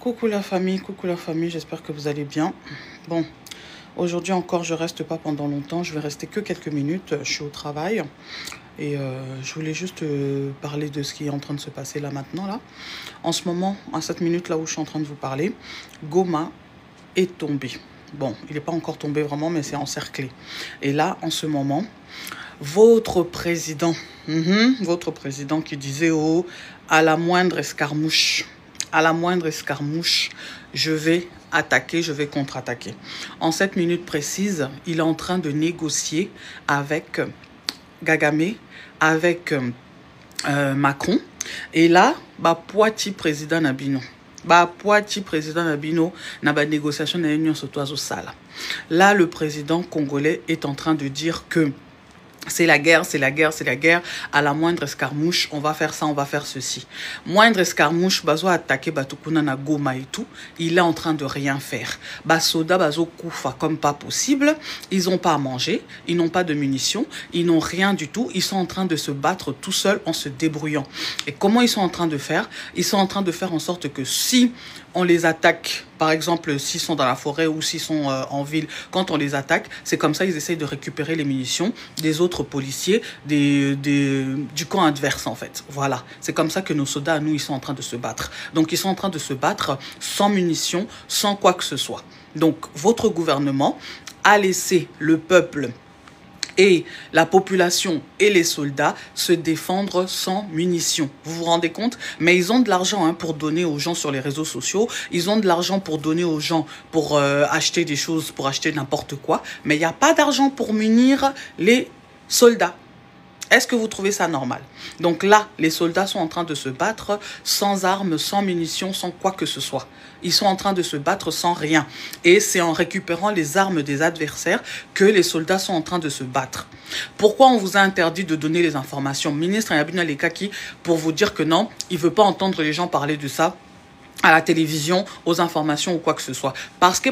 Coucou la famille, j'espère que vous allez bien. Bon, aujourd'hui encore, je reste pas pendant longtemps, je vais rester que quelques minutes, je suis au travail. Et je voulais juste parler de ce qui est en train de se passer là maintenant. Là. En ce moment, à cette minute là où je suis en train de vous parler, Goma est tombé. Bon, il n'est pas encore tombé vraiment, mais c'est encerclé. Et là, en ce moment, votre président qui disait, oh, à la moindre escarmouche, je vais attaquer, je vais contre-attaquer. En cette minute précise, il est en train de négocier avec Kagame, avec Macron. Et là, Poiti président Nabino. Poiti président Nabino, na ba négociation na union sur toiso sala. Là, le président congolais est en train de dire que c'est la guerre, à la moindre escarmouche, on va faire ça, on va faire ceci. Moindre escarmouche, bazo attaquer Batukuna na Goma et tout, il est en train de rien faire. Basoda, bazo koufa comme pas possible, ils n'ont pas à manger, ils n'ont pas de munitions, ils n'ont rien du tout, ils sont en train de se battre tout seuls en se débrouillant. Et comment ils sont en train de faire? Ils sont en train de faire en sorte que si on les attaque, par exemple, s'ils sont dans la forêt ou s'ils sont en ville, quand on les attaque, c'est comme ça ils essayent de récupérer les munitions des autres policiers du camp adverse, en fait. Voilà, c'est comme ça que nos soldats, nous, ils sont en train de se battre. Donc, ils sont en train de se battre sans munitions, sans quoi que ce soit. Donc, votre gouvernement a laissé le peuple et la population et les soldats se défendre sans munitions. Vous vous rendez compte? Mais ils ont de l'argent pour donner aux gens sur les réseaux sociaux. Ils ont de l'argent pour donner aux gens pour acheter des choses, pour acheter n'importe quoi. Mais il n'y a pas d'argent pour munir les soldats. Est-ce que vous trouvez ça normal? Donc là, les soldats sont en train de se battre sans armes, sans munitions, sans quoi que ce soit. Ils sont en train de se battre sans rien. Et c'est en récupérant les armes des adversaires que les soldats sont en train de se battre. Pourquoi on vous a interdit de donner les informations? Ministre Yabina Lekaki, pour vous dire que non, il ne veut pas entendre les gens parler de ça à la télévision, aux informations ou quoi que ce soit. Parce que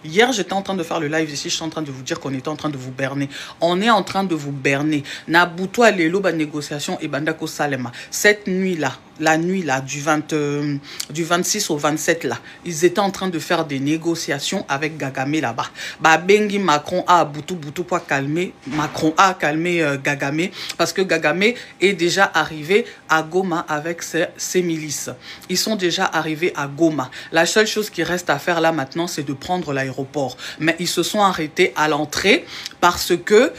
hier, j'étais en train de faire le live ici, je suis en train de vous dire qu'on était en train de vous berner. On est en train de vous berner. Nabuto alelo ba négociation et bandako salema. Cette nuit-là, la nuit là, du 26 au 27 là, ils étaient en train de faire des négociations avec Kagame là-bas. Bengi Macron a Boutou pour calmer, Macron a calmé Kagame parce que Kagame est déjà arrivé à Goma avec ses milices. Ils sont déjà arrivés à Goma. La seule chose qui reste à faire là maintenant, c'est de prendre l'aéroport. Mais ils se sont arrêtés à l'entrée parce que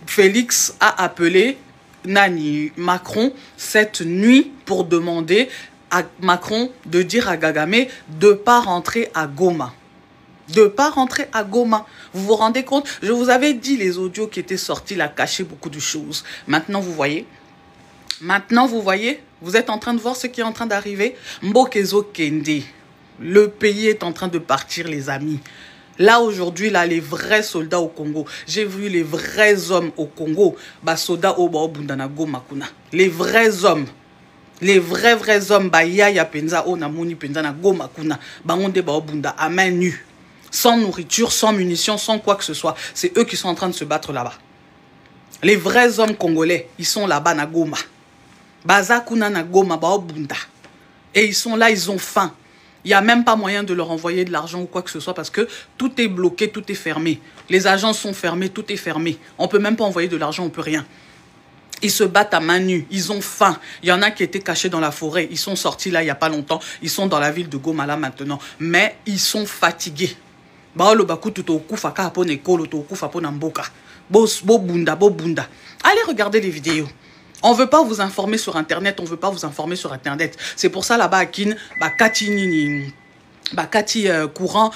Félix a appelé Macron cette nuit pour demander à Macron de dire à Kagame de ne pas rentrer à Goma. De ne pas rentrer à Goma. Vous vous rendez compte? Je vous avais dit, les audios qui étaient sortis là cachaient beaucoup de choses. Maintenant, vous voyez? Maintenant, vous voyez? Vous êtes en train de voir ce qui est en train d'arriver? Mbokezo Kende. Le pays est en train de partir, les amis. Là, aujourd'hui, là, les vrais soldats au Congo, j'ai vu les vrais hommes au Congo, soldats au Bundana Goma kuna. Les vrais hommes. Les vrais hommes, ya penza o namoni penza na Goma kuna. Bangonde bunda à main nue. Sans nourriture, sans munitions, sans quoi que ce soit. C'est eux qui sont en train de se battre là-bas. Les vrais hommes congolais, ils sont là-bas na Goma. Baza kuna na Goma bunda. Et ils sont là, ils ont faim. Il n'y a même pas moyen de leur envoyer de l'argent ou quoi que ce soit parce que tout est bloqué, tout est fermé. Les agences sont fermées, tout est fermé. On ne peut même pas envoyer de l'argent, on ne peut rien. Ils se battent à main nue, ils ont faim. Il y en a qui étaient cachés dans la forêt, ils sont sortis là il n'y a pas longtemps. Ils sont dans la ville de Goma là maintenant. Mais ils sont fatigués. Allez regarder les vidéos. On ne veut pas vous informer sur Internet, on ne veut pas vous informer sur Internet. C'est pour ça là-bas à Kin, courant,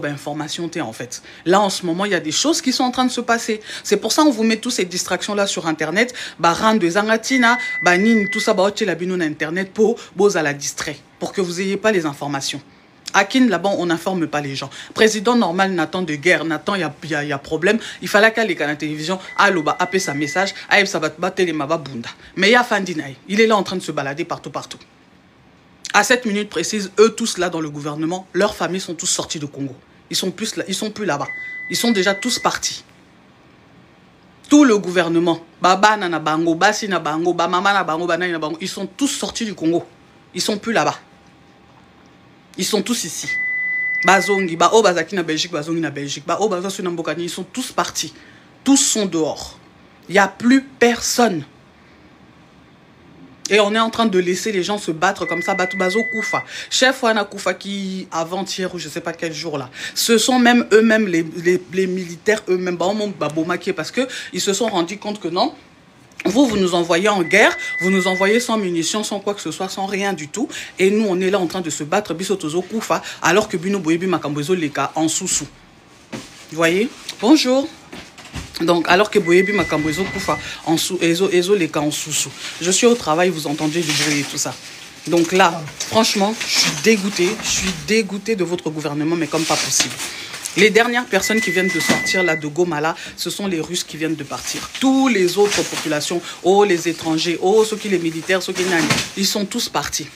information en fait. Là en ce moment, il y a des choses qui sont en train de se passer. C'est pour ça qu'on vous met toutes ces distractions là sur Internet, rendre zangatina, tout ça la bino na Internet pour la distrait, pour que vous n'ayez pas les informations. À Kin, là-bas, on n'informe pas les gens. Président normal n'attend de guerre, n'attend, il y a problème. Il fallait qu'à la télévision, allo, appelle sa message, aïe, ça va te battre, les maba bunda. Mais il y a Fandinaï, il est là en train de se balader partout. À cette minute précise, eux tous là dans le gouvernement, leurs familles sont tous sortis de Congo. Ils sont plus là-bas. Ils sont déjà tous partis. Tout le gouvernement, Baba Nana Bango, Bassi na Bango, Bamama na Bango, Banana na Bango, ils sont tous sortis du Congo. Ils sont plus là-bas. Ils sont tous ici. Bazongi, ba o bazaki na Belgique, bazongi na Belgique, ba o bazaki na Mbokani, ils sont tous partis. Tous sont dehors. Il n'y a plus personne. Et on est en train de laisser les gens se battre comme ça. Batubazo Koufa. Chef Wana Koufa qui, avant-hier ou je ne sais pas quel jour là, ce sont même eux-mêmes les militaires eux-mêmes. Parce qu'ils se sont rendus compte que non, vous nous envoyez en guerre, vous nous envoyez sans munitions, sans quoi que ce soit, sans rien du tout. Et nous, on est là en train de se battre, Bisotozo Koufa, alors que Bino Boyebi Makambozo Leka en sous-sous. Vous voyez? Bonjour. Donc, alors que Boyebi Makambozo Koufa en sous, Ezo Leka en sous-sous. Je suis au travail, vous entendez du bruit et tout ça. Donc là, franchement, je suis dégoûté de votre gouvernement, mais comme pas possible. Les dernières personnes qui viennent de sortir là de Goma là, ce sont les Russes qui viennent de partir. Tous les autres populations, oh les étrangers, oh ceux qui les militaires, ceux qui n'ont, ils sont tous partis.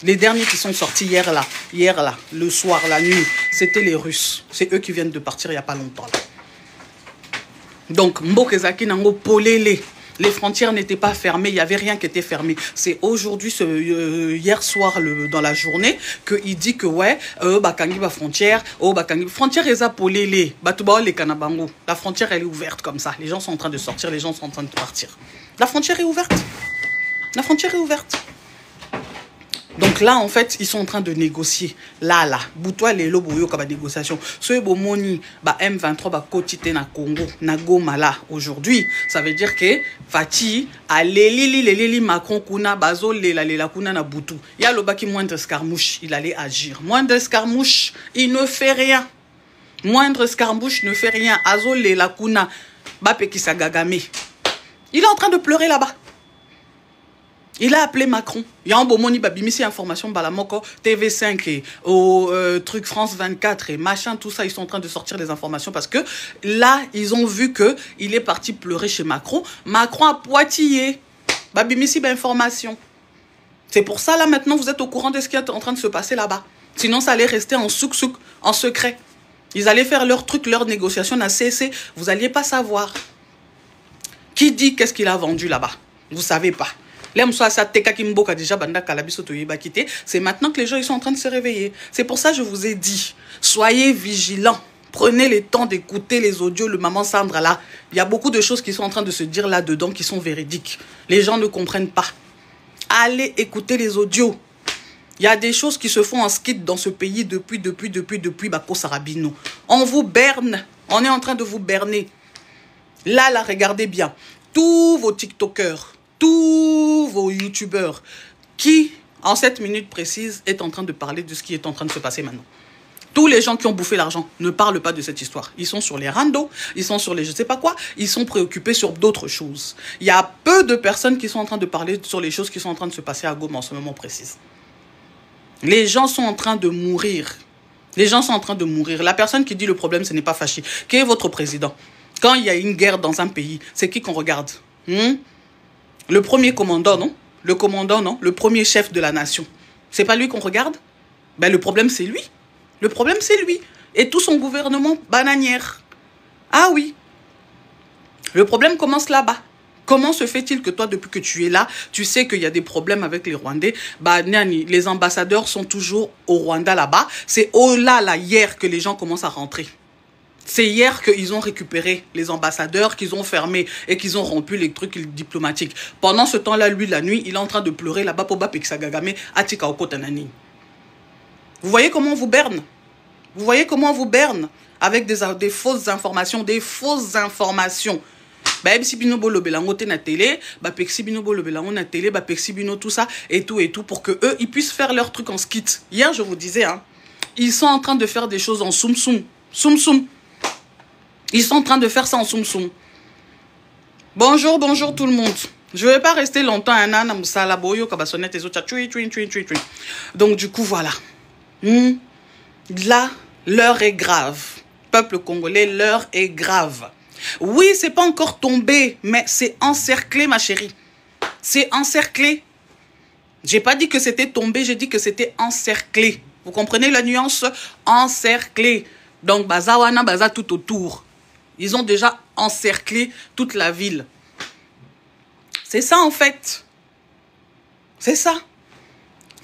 Les derniers qui sont sortis hier là, le soir, la nuit, c'était les Russes. C'est eux qui viennent de partir il n'y a pas longtemps là. Donc Mbokezaki Nango Polele. Les frontières n'étaient pas fermées, il n'y avait rien qui était fermé. C'est aujourd'hui, hier soir, dans la journée, qu'il dit que ouais, Bakangi va frontière, Bakangi frontière est polélé, Batouba les Kanabango. La frontière elle est ouverte comme ça. Les gens sont en train de sortir, les gens sont en train de partir. La frontière est ouverte. La frontière est ouverte. Donc là, en fait, ils sont en train de négocier. Là. Boutoua les loboyo comme négociation. Ce bomoni, M23, kotite na Congo, na Goma là, aujourd'hui, ça veut dire que Fati, a leli Macron kuna, bazo lela kuna na Boutou. Il y a le baki moindre escarmouche, il allait agir. Moindre escarmouche, il ne fait rien. Moindre escarmouche ne fait rien. Azo lela kuna, bapekisa gagame. Il est en train de pleurer là-bas. Il a appelé Macron. Il y a un bon moni babimisi information balamoko TV5 et au truc France 24 et machin tout ça, ils sont en train de sortir les informations parce que là ils ont vu que il est parti pleurer chez Macron. Macron a poitillé. Babimisi information. C'est pour ça là maintenant vous êtes au courant de ce qui est en train de se passer là-bas. Sinon ça allait rester en souk-souk, en secret. Ils allaient faire leur truc, leur négociation à cessé. Vous alliez pas savoir. Qui dit qu'est-ce qu'il a vendu là-bas? Vous savez pas. C'est maintenant que les gens ils sont en train de se réveiller. C'est pour ça que je vous ai dit, soyez vigilants. Prenez le temps d'écouter les audios, le maman Sandra là. Il y a beaucoup de choses qui sont en train de se dire là-dedans qui sont véridiques. Les gens ne comprennent pas. Allez écouter les audios. Il y a des choses qui se font en skit dans ce pays depuis Bako Sarabino. On vous berne. On est en train de vous berner. Là, regardez bien. Tous vos TikTokers, tous vos youtubeurs qui, en cette minute précise, est en train de parler de ce qui est en train de se passer maintenant. Tous les gens qui ont bouffé l'argent ne parlent pas de cette histoire. Ils sont sur les randos, ils sont sur les je sais pas quoi, ils sont préoccupés sur d'autres choses. Il y a peu de personnes qui sont en train de parler sur les choses qui sont en train de se passer à Goma en ce moment précis. Les gens sont en train de mourir. Les gens sont en train de mourir. La personne qui dit le problème, ce n'est pas Fachi. Qui est votre président? Quand il y a une guerre dans un pays, c'est qui qu'on regarde? Le premier commandant, non? Le commandant, non? Le premier chef de la nation. C'est pas lui qu'on regarde? Ben, le problème, c'est lui. Le problème, c'est lui. Et tout son gouvernement bananière. Ah oui. Le problème commence là-bas. Comment se fait-il que toi, depuis que tu es là, tu sais qu'il y a des problèmes avec les Rwandais? Bah, les ambassadeurs sont toujours au Rwanda là-bas. C'est là, hier, que les gens commencent à rentrer. C'est hier qu'ils ont récupéré les ambassadeurs, qu'ils ont fermé et qu'ils ont rompu les trucs diplomatiques. Pendant ce temps-là, lui, la nuit, il est en train de pleurer là-bas pour Bapexagagame à Tikaokotanani. Vous voyez comment on vous berne? Vous voyez comment on vous berne? Avec des fausses informations, Si bino bolo belango te na télé, pexi bino bolo belango na télé, pexi bino tout ça et tout pour que eux ils puissent faire leur truc en skit. Hier je vous disais ils sont en train de faire des choses en soum. Ils sont en train de faire ça en soum. Bonjour tout le monde. Je vais pas rester longtemps nana musala boyo kabasonete zo chui. Donc du coup voilà. Là, l'heure est grave. Peuple congolais, l'heure est grave. Oui, c'est pas encore tombé, mais c'est encerclé, ma chérie. C'est encerclé. J'ai pas dit que c'était tombé, j'ai dit que c'était encerclé. Vous comprenez la nuance? Encerclé. Donc, bazawana, baza tout autour. Ils ont déjà encerclé toute la ville. C'est ça, en fait. C'est ça.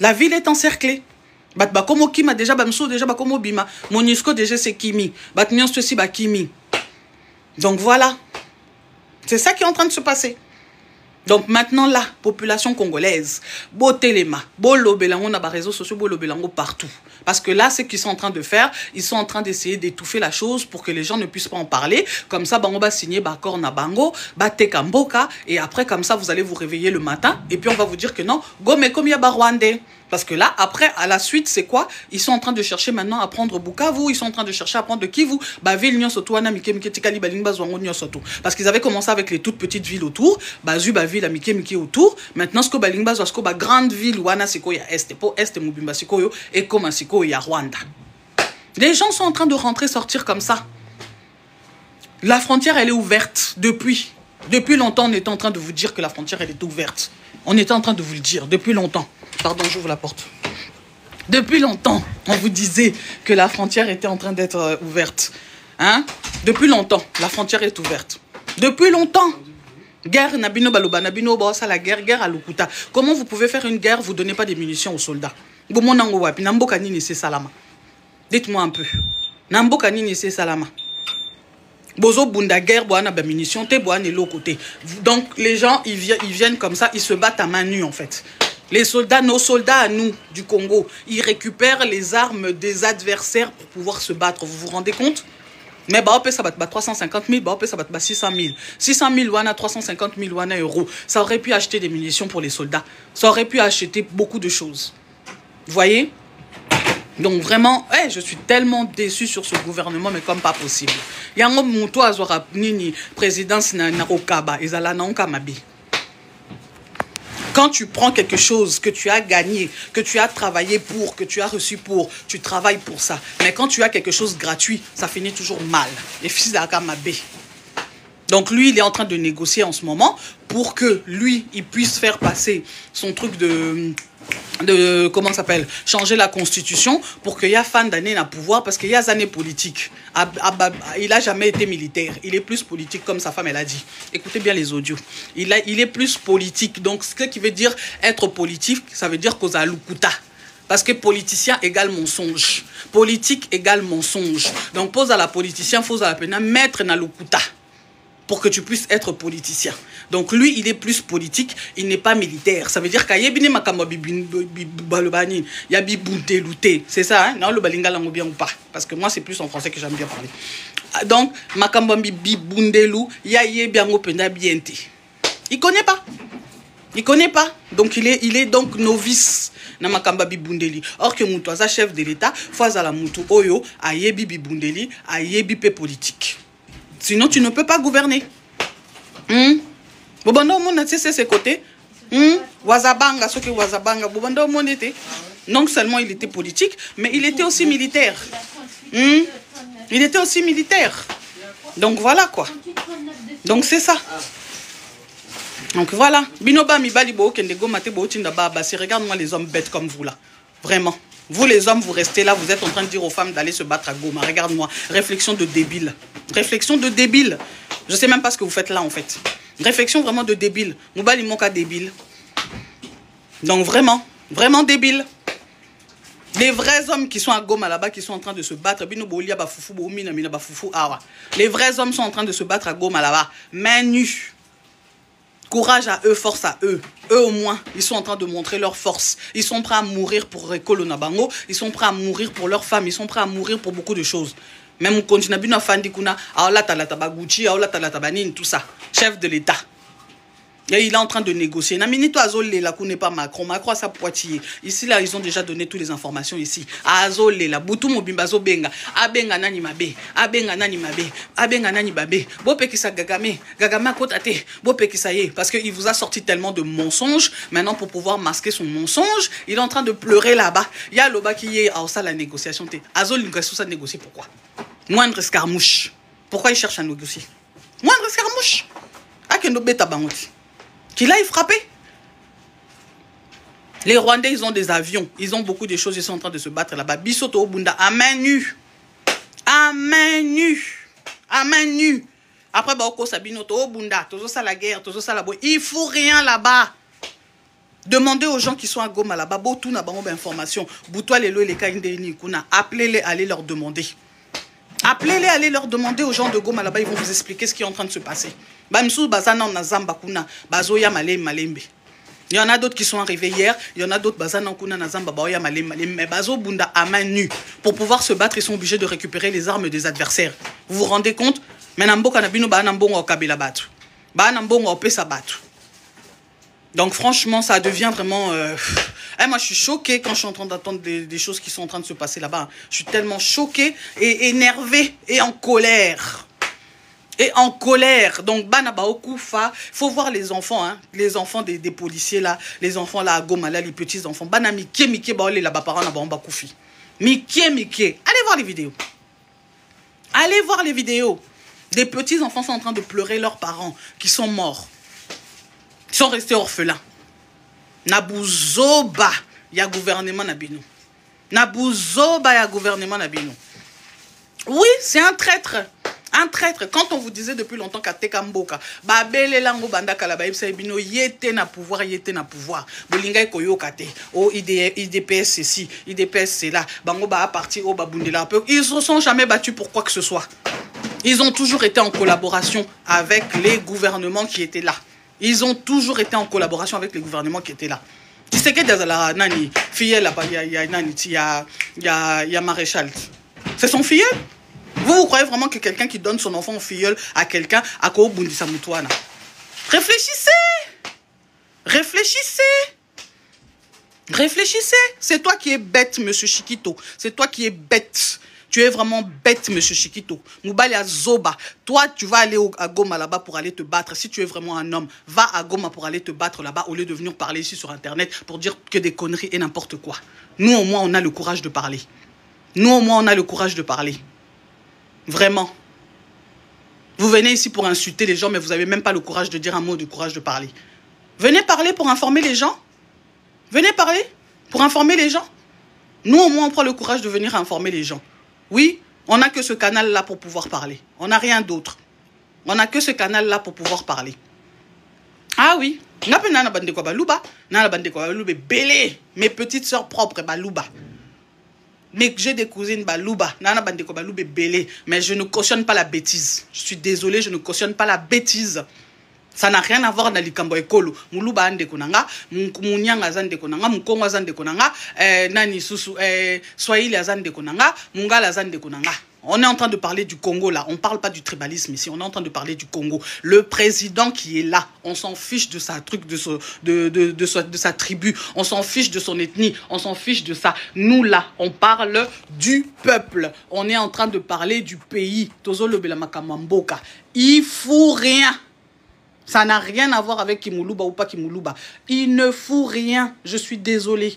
La ville est encerclée. Comme Kima déjà, déjà, comme Bima. Monusco déjà, c'est Kimi. Nyonso aussi, Kimi. Donc voilà. C'est ça qui est en train de se passer. Donc maintenant, la population congolaise, Botelema, Bolobelango, on a des réseaux sociaux, Bolobelango partout. Parce que là, ce qu'ils sont en train de faire, ils sont en train d'essayer d'étouffer la chose pour que les gens ne puissent pas en parler. Comme ça, on va signer Bakor na Bango, Bateka Mboka, et après, comme ça, vous allez vous réveiller le matin, et puis on va vous dire que non, Gome comme Yaba Rwandais. Parce que là, après, à la suite, c'est quoi? Ils sont en train de chercher maintenant à prendre Bukavu, ils sont en train de chercher à prendre Kivu, Ville Nyonsoto, Mike Mike Tikali Balimba Zwango Nyonsoto. Parce qu'ils avaient commencé avec les toutes petites villes autour, Bazu, Ville, Mike Mike autour. Maintenant, ce que Balimba Zwasko, grande ville, Wana Siko, ya Est, pour Est, Mubimba Siko, et comme Siko, ya Rwanda. Les gens sont en train de rentrer, sortir comme ça. La frontière, elle est ouverte depuis. Depuis longtemps, on était en train de vous dire que la frontière, elle est ouverte. On était en train de vous le dire depuis longtemps. Pardon, j'ouvre la porte. Depuis longtemps, on vous disait que la frontière était en train d'être ouverte. Hein? Depuis longtemps, la frontière est ouverte. Depuis longtemps. Guerre, Nabino Baloba, Nabino Bossa, la guerre à Lukuta. Comment vous pouvez faire une guerre, vous ne donnez pas des munitions aux soldats? Namboka Nini, c'est Salama. Dites-moi un peu. Namboka Nini, c'est Salama. Bozo Bunda guerre, boana ba munitions, te boane l'autre côté. Donc les gens, ils viennent comme ça, ils se battent à main nue en fait. Les soldats, nos soldats à nous, du Congo, ils récupèrent les armes des adversaires pour pouvoir se battre. Vous vous rendez compte? Mais ça va 350 000, ça va 600 000. 600 000 wana, 350 000 wana euros. Ça aurait pu acheter des munitions pour les soldats. Ça aurait pu acheter beaucoup de choses. Vous voyez? Donc vraiment, je suis tellement déçu sur ce gouvernement, mais comme pas possible. Il y a un moment où présidence na Okaba, ezala na Onkamabi. Quand tu prends quelque chose que tu as gagné, que tu as travaillé pour, que tu as reçu pour, tu travailles pour ça. Mais quand tu as quelque chose gratuit, ça finit toujours mal. Et fils d'Akamabé. Donc lui, il est en train de négocier en ce moment pour que lui, il puisse faire passer son truc de comment ça s'appelle, changer la constitution pour qu'il y ait fan d'année à pouvoir, parce qu'il y a des années politiques. Il n'a jamais été militaire, il est plus politique comme sa femme elle a dit. Écoutez bien les audios. Il est plus politique, donc ce qui veut dire être politique, ça veut dire qu'aux alukuta. Parce que politicien égale mensonge, politique égale mensonge. Donc pose à la politicien, faut à la peine mettre na lukuta pour que tu puisses être politicien. Donc lui, il est plus politique, il n'est pas militaire. Ça veut dire qu'il y a c'est ça, hein? Non, le balinga langue bien ou pas. Parce que moi, c'est plus en français que j'aime bien parler. Donc, Makambambi Bibundelu, bien bien. Il connaît pas. Il connaît pas. Donc, il est donc novice. Na Makamba Bibundeli. Or que Moutouaza, chef de l'État, Foaza la Moutou Oyo, Ayebi Bibundeli, Ayebi pe politique. Sinon, tu ne peux pas gouverner. Bobando monde c'est ses côtés. Wazabanga, ce que Wazabanga, Bobando monde était. Non seulement il était politique, mais il était aussi militaire. Il était aussi militaire. Donc voilà quoi. Donc c'est ça. Donc voilà. Binoba Mibalibo, Kendego Matebo Tindababa, regarde-moi les hommes bêtes comme vous là. Vraiment. Vous les hommes, vous restez là, vous êtes en train de dire aux femmes d'aller se battre à Goma. Regarde-moi, réflexion de débile. Réflexion de débile. Je ne sais même pas ce que vous faites là en fait. Réflexion vraiment de débile. Moubali Moka débile. Donc vraiment, vraiment débile. Les vrais hommes qui sont à Goma là-bas, qui sont en train de se battre. Les vrais hommes sont en train de se battre à Goma là-bas. Main nue. Courage à eux, force à eux. Eux au moins, ils sont en train de montrer leur force. Ils sont prêts à mourir pour Rekolo Nabango. Ils sont prêts à mourir pour leurs femmes. Ils sont prêts à mourir pour beaucoup de choses. Même on continue à bien faire des kuna. Aola talatabaguchi, aola talatabanine, tout ça. Chef de l'État. Et il est en train de négocier. Naminito Azolé, la n'est pas Macron. Macron a sa Poitiers. Ici, là, ils ont déjà donné toutes les informations ici. Azolé, la Boutou Mobimbazo Benga. Abenga nani mabe. Abenga nani mabe. Abenga nani babe. Bope qui sa gagame. Gagama kotate. Bope qui ça y est. Parce qu'il vous a sorti tellement de mensonges. Maintenant, pour pouvoir masquer son mensonge, il est en train de pleurer là-bas. Il y a l'oba qui est. Alors, ça, la négociation. Azolé, il ça négocier. Pourquoi? Moindre escarmouche. Pourquoi il cherche à négocier? Moindre escarmouche. Akendo beta bangoti. Qu'il aille frapper. Les Rwandais, ils ont des avions. Ils ont beaucoup de choses. Ils sont en train de se battre là-bas. Bisoto Obunda, à main nue. À main nue. À main nue. Après, Baoko Sabinoto Obunda, toujours ça la guerre, toujours ça la boue. Il ne faut rien là-bas. Demandez aux gens qui sont à Goma là-bas, tout n'a pas d'informations. Boutoua les les appelez-les, allez leur demander. Appelez-les, allez leur demander aux gens de Goma là-bas, ils vont vous expliquer ce qui est en train de se passer. Il y en a d'autres qui sont arrivés hier, il y en a d'autres mais Bazo Bunda à main nue. Pour pouvoir se battre, ils sont obligés de récupérer les armes des adversaires. Vous vous rendez compte? Donc franchement, ça devient vraiment... moi, je suis choquée quand je suis en train d'attendre des choses qui sont en train de se passer là-bas. Je suis tellement choquée et énervée et en colère. Et en colère. Donc, Banaba Okufa, il faut voir les enfants, hein, les enfants des policiers là, les enfants là à Goma, là, les petits enfants. Bana Mike, Baole, là-bas, parents, là-bas, Koufi. Mike. Allez voir les vidéos. Allez voir les vidéos. Des petits enfants sont en train de pleurer leurs parents qui sont morts. Ils sont restés orphelins. Nabouzoba, il y a gouvernement Nabino. Nabouzoba, il y a gouvernement Nabino. Oui, c'est un traître. Un traître. Quand on vous disait depuis longtemps qu'à Tekamboka, Babele Lango Banda Kalaba, Bino, yete na pouvoir, yete na pouvoir. Bolinga Koyokate, oh IDPS c'est ci, IDPS c'est là, Bango Ba parti, oh Babundela. Ils ne se sont jamais battus pour quoi que ce soit. Ils ont toujours été en collaboration avec les gouvernements qui étaient là. Ils ont toujours été en collaboration avec les gouvernements qui étaient là. Tu sais que dans Nani, filleul là-bas, il y a Maréchal. C'est son filleul? Vous croyez vraiment que quelqu'un qui donne son enfant en filleul à quelqu'un à quoi Bundisa Moutouana? Réfléchissez! Réfléchissez! Réfléchissez! C'est toi qui es bête, monsieur Chiquito. C'est toi qui es bête. Tu es vraiment bête, monsieur Chiquito. Moubali à Zoba. Toi, tu vas aller à Goma là-bas pour aller te battre. Si tu es vraiment un homme, va à Goma pour aller te battre là-bas au lieu de venir parler ici sur Internet pour dire que des conneries et n'importe quoi. Nous, au moins, on a le courage de parler. Nous, au moins, on a le courage de parler. Vraiment. Vous venez ici pour insulter les gens, mais vous n'avez même pas le courage de dire un mot, du courage de parler. Venez parler pour informer les gens. Venez parler pour informer les gens. Nous, au moins, on prend le courage de venir informer les gens. Oui, on n'a que ce canal-là pour pouvoir parler. On n'a rien d'autre. On n'a que ce canal-là pour pouvoir parler. Ah oui. Mes petites sœurs propres, balouba. Mais j'ai des cousines balouba, nana bandeko baloube belé, mais je ne cautionne pas la bêtise. Je suis désolé, je ne cautionne pas la bêtise. Ça n'a rien à voir dans l'ikambo ekolo. Muluba ande konanga, munyanga zande konanga, mukongo zande konanga, nani susu, swahili azande konanga, mungala zande konanga. On est en train de parler du Congo là. On ne parle pas du tribalisme ici. On est en train de parler du Congo. Le président qui est là, on s'en fiche de sa truc, de sa tribu. On s'en fiche de son ethnie. On s'en fiche de ça. Nous là, on parle du peuple. On est en train de parler du pays. Tozolo Belamakamamboka. Il fout rien. Ça n'a rien à voir avec Kimoulouba ou pas Kimoulouba. Il ne fout rien. Je suis désolé.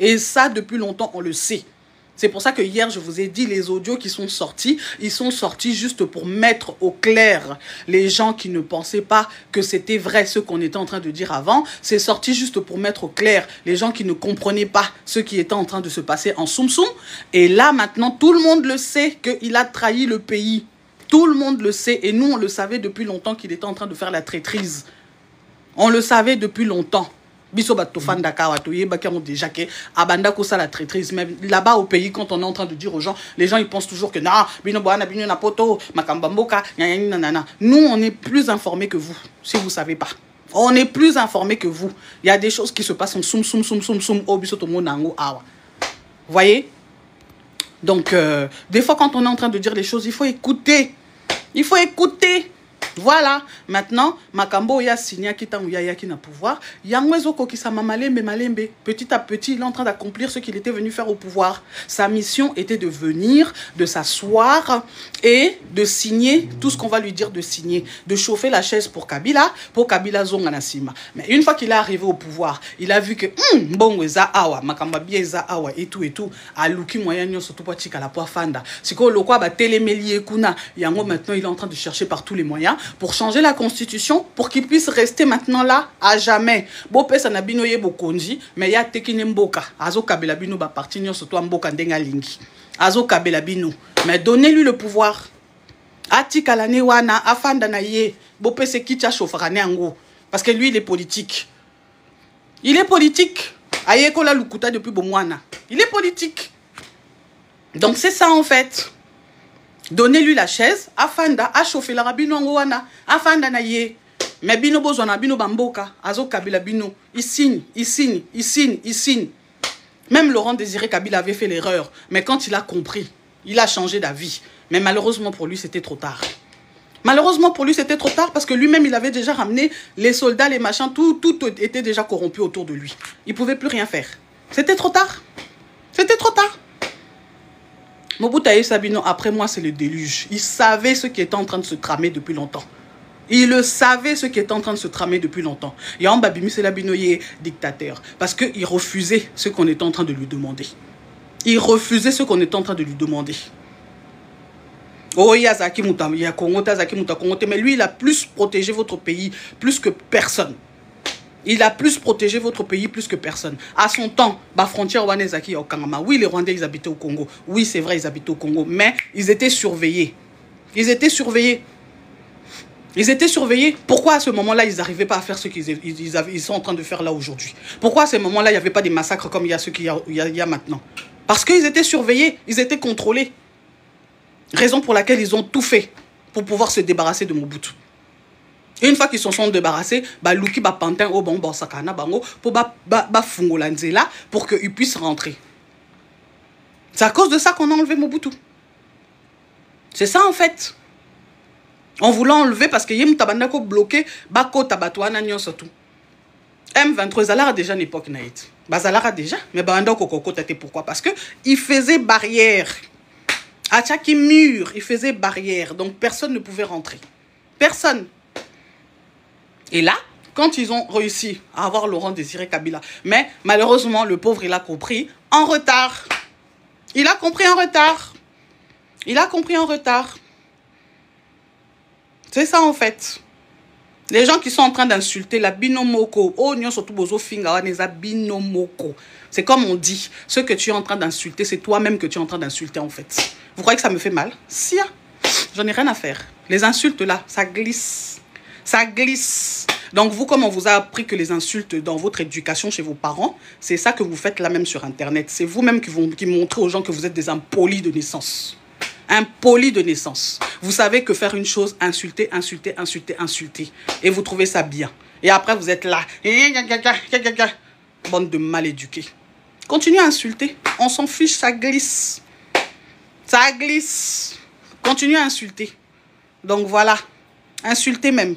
Et ça, depuis longtemps, on le sait. C'est pour ça que hier, je vous ai dit, les audios qui sont sortis, ils sont sortis juste pour mettre au clair les gens qui ne pensaient pas que c'était vrai ce qu'on était en train de dire avant. C'est sorti juste pour mettre au clair les gens qui ne comprenaient pas ce qui était en train de se passer en Soum Soum. Et là, maintenant, tout le monde le sait qu'il a trahi le pays. Tout le monde le sait. Et nous, on le savait depuis longtemps qu'il était en train de faire la traîtrise. On le savait depuis longtemps. Biso batofanda kawatoye bakiamo déjà que abanda ko ça la traîtrise, mais là-bas au pays quand on est en train de dire aux gens, les gens ils pensent toujours que na bino boana bino na poto makambamboka nanana. Nous on est plus informés que vous si vous savez pas. On est plus informés que vous. Il y a des choses qui se passent en soum au biso to monango awa. Voyez? Donc des fois quand on est en train de dire les choses, il faut écouter. Il faut écouter. Voilà, maintenant, Makambo ya signé qui ya qui n'a pouvoir. Yangwezo kokisa malembe malembe. Petit à petit, il est en train d'accomplir ce qu'il était venu faire au pouvoir. Sa mission était de venir, de s'asseoir et de signer tout ce qu'on va lui dire de signer. De chauffer la chaise pour Kabila zonganasima. Mais une fois qu'il est arrivé au pouvoir, il a vu que bon eza awa, Makamba bieza awa et tout. Aluki moyen nyo surtout pas chika la poifanda. Siko lokwa ba télémélié kuna. Yango maintenant, il est en train de chercher par tous les moyens pour changer la constitution, pour qu'il puisse rester maintenant là à jamais. Bopé sanabino ye bokonji, mais ya tekine mboka. Azo kabela bino ba parti nyo surtout mboka ndenga lingi. Azo kabela bino, mais donnez-lui le pouvoir. Atika la wana afanda na ye, bopé se kicha chauffrane ango parce que lui il est politique. Il est politique. Ayekola Lukuta depuis Bomwana. Il est politique. Donc c'est ça en fait. Donnez-lui la chaise. Afanda a chauffé la rabino ngwana. Afanda na ye. Mais bino bozona bino bamboka. Azo Kabila bino. Il signe, il signe, il signe, il signe. Même Laurent Désiré Kabila avait fait l'erreur. Mais quand il a compris, il a changé d'avis. Mais malheureusement pour lui, c'était trop tard. Malheureusement pour lui, c'était trop tard parce que lui-même, il avait déjà ramené les soldats, les machins, tout était déjà corrompu autour de lui. Il ne pouvait plus rien faire. C'était trop tard. C'était trop tard. Mobutu Sabino, après moi, c'est le déluge. Il savait ce qui était en train de se tramer depuis longtemps. Il le savait ce qui était en train de se tramer depuis longtemps. Yamba Bimi Sabino est dictateur parce qu'il refusait ce qu'on était en train de lui demander. Il refusait ce qu'on était en train de lui demander. Oh, il y a Zaki Mouta, il y a Congo, mais lui, il a plus protégé votre pays plus que personne. Il a plus protégé votre pays plus que personne. À son temps, la frontière Wanezaki au Kangama. Oui, les Rwandais, ils habitaient au Congo. Oui, c'est vrai, ils habitaient au Congo. Mais ils étaient surveillés. Ils étaient surveillés. Ils étaient surveillés. Pourquoi à ce moment-là, ils n'arrivaient pas à faire ce qu'ils sont en train de faire là aujourd'hui? Pourquoi à ce moment-là, il n'y avait pas des massacres comme il y a ceux qu'il y a maintenant? Parce qu'ils étaient surveillés. Ils étaient contrôlés. Raison pour laquelle ils ont tout fait pour pouvoir se débarrasser de Mobutu. Et une fois qu'ils s'en sont débarrassés, Luki ba pantin au bon sakana bango pour ba fungolanzela pour qu'ils puissent rentrer. C'est à cause de ça qu'on a enlevé Mobutu. C'est ça en fait. On voulait enlever parce que yem tabandako bloqué bako tabatouana nyon surtout. M23 Zalara déjà une époque naït. Zalara déjà, mais bandako koko tate pourquoi? Parce que il faisait barrière. À chaque mur, il faisait barrière. Donc, personne ne pouvait rentrer. Personne. Et là, quand ils ont réussi à avoir Laurent Désiré Kabila, mais malheureusement, le pauvre, il a compris en retard. Il a compris en retard. Il a compris en retard. C'est ça, en fait. Les gens qui sont en train d'insulter la binomoko. Oh, nyon surtout bozo finga waneza binomoko. C'est comme on dit. Ce que tu es en train d'insulter, c'est toi-même que tu es en train d'insulter, en fait. Vous croyez que ça me fait mal? Si, j'en ai rien à faire. Les insultes là, ça glisse. Ça glisse. Donc vous, comme on vous a appris que les insultes dans votre éducation chez vos parents, c'est ça que vous faites là même sur Internet. C'est vous-même qui montrez aux gens que vous êtes des impolis de naissance. Impolis de naissance. Vous savez que faire une chose, insulter, insulter, insulter, insulter. Et vous trouvez ça bien. Et après, vous êtes là. Bande de mal éduqués. Continuez à insulter. On s'en fiche, ça glisse. Ça glisse. Continuez à insulter. Donc voilà. Insultez même.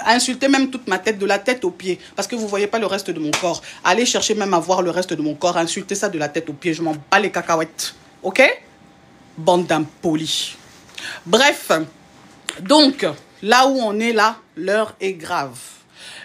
Insultez même toute ma tête, de la tête aux pieds. Parce que vous ne voyez pas le reste de mon corps. Allez chercher même à voir le reste de mon corps. Insultez ça de la tête aux pieds. Je m'en bats les cacahuètes. Ok? Bande d'impolis. Bref. Donc, là où on est là, l'heure est grave.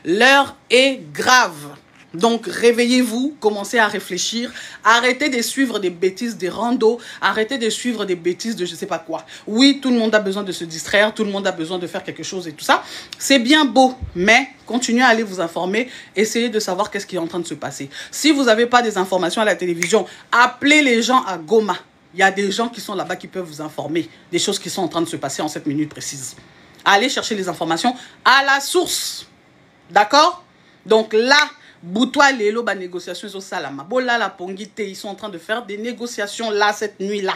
L'heure est grave. Donc, réveillez-vous, commencez à réfléchir, arrêtez de suivre des bêtises, des randos, arrêtez de suivre des bêtises de je sais pas quoi. Oui, tout le monde a besoin de se distraire, tout le monde a besoin de faire quelque chose et tout ça. C'est bien beau, mais continuez à aller vous informer, essayez de savoir qu'est-ce qui est en train de se passer. Si vous n'avez pas des informations à la télévision, appelez les gens à Goma. Il y a des gens qui sont là-bas qui peuvent vous informer des choses qui sont en train de se passer en cette minute précise. Allez chercher les informations à la source. D'accord? Donc là, Boutoua Lelo, ba négociation au Salama. Bola la Pongite, ils sont en train de faire des négociations là, cette nuit-là.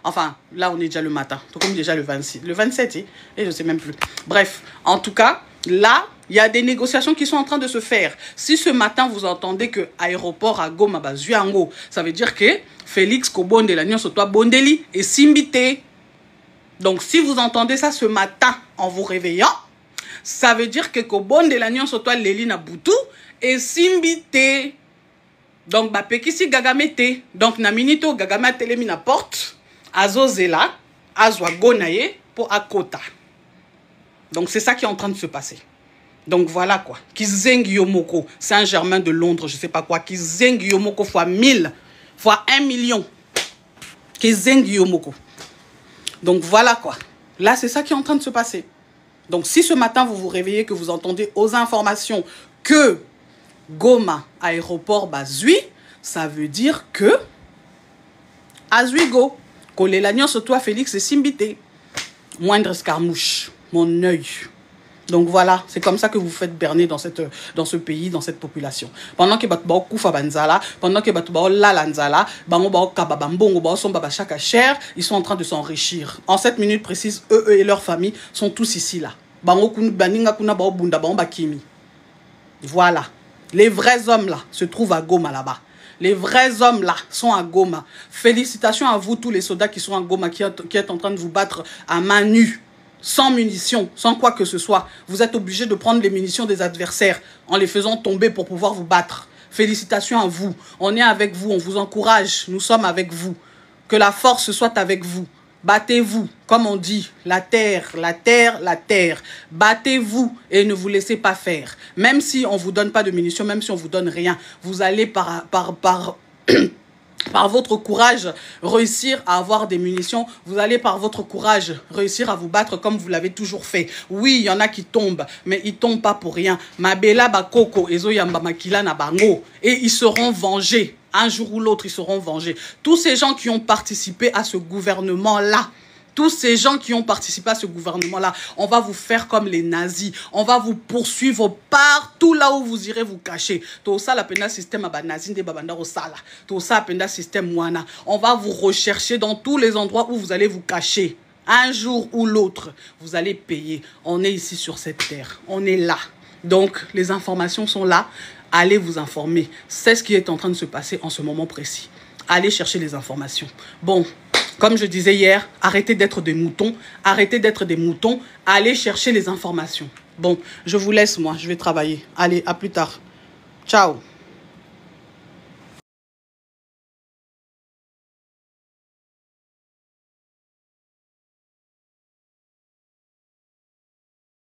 Enfin, là, on est déjà le matin. Tout comme déjà le 26. Le 27, et je ne sais même plus. Bref, en tout cas, là, il y a des négociations qui sont en train de se faire. Si ce matin, vous entendez que aéroport à Goma, Zuyango, ça veut dire que Félix Kobonde, la Nyon Sotoa Bondeli, est Simbité. Donc, si vous entendez ça ce matin en vous réveillant, ça veut dire que Kobonde, la Nyon Sotoa Lelina Boutou, et Simbité. Donc, Bapekisi Gagamete. Donc, Naminito Gagama Telemina porte. Azozela. Azwa Gonaye. Pour Akota. Donc, c'est ça qui est en train de se passer. Donc, voilà quoi. Kizeng Yomoko. Saint-Germain de Londres, je sais pas quoi. Kizeng Yomoko fois 1000. Fois 1 million. Kizeng Yomoko. Donc, voilà quoi. Là, c'est ça qui est en train de se passer. Donc, si ce matin, vous vous réveillez, que vous entendez aux informations que Goma, aéroport Bazui, ça veut dire que Azuigo, Kolelagnon, surtout à Félix et Simbité. Moindre escarmouche, mon œil. Donc voilà, c'est comme ça que vous faites berner dans ce pays, dans cette population. Pendant que batu bao kufa banzala, pendant que batu bao lalanzala, bango bao kababambongo bao son baba chaka cher, ils sont en train de s'enrichir. En 7 minutes précises, eux et leurs familles sont tous ici là. Bango kunu baninga kuna bao bunda bao bakimi. Voilà. Les vrais hommes là se trouvent à Goma là-bas. Les vrais hommes là sont à Goma. Félicitations à vous tous les soldats qui sont à Goma, qui êtes en train de vous battre à main nue. Sans munitions, sans quoi que ce soit. Vous êtes obligés de prendre les munitions des adversaires en les faisant tomber pour pouvoir vous battre. Félicitations à vous. On est avec vous, on vous encourage. Nous sommes avec vous. Que la force soit avec vous. Battez-vous, comme on dit, la terre, la terre, la terre. Battez-vous et ne vous laissez pas faire. Même si on ne vous donne pas de munitions, même si on ne vous donne rien, vous allez par votre courage, réussir à avoir des munitions. Vous allez par votre courage réussir à vous battre comme vous l'avez toujours fait. Oui, il y en a qui tombent, mais ils ne tombent pas pour rien. Mabela bakoko, ezo yamba makila na bango. Et ils seront vengés. Un jour ou l'autre, ils seront vengés. Tous ces gens qui ont participé à ce gouvernement-là, tous ces gens qui ont participé à ce gouvernement-là, on va vous faire comme les nazis. On va vous poursuivre partout là où vous irez vous cacher. Tout ça, la pena système à nazi de babanda sala. Tout ça, pena système wana. On va vous rechercher dans tous les endroits où vous allez vous cacher. Un jour ou l'autre, vous allez payer. On est ici sur cette terre. On est là. Donc, les informations sont là. Allez vous informer. C'est ce qui est en train de se passer en ce moment précis. Allez chercher les informations. Bon. Comme je disais hier, arrêtez d'être des moutons. Arrêtez d'être des moutons. Allez chercher les informations. Bon, je vous laisse, moi. Je vais travailler. Allez, à plus tard. Ciao.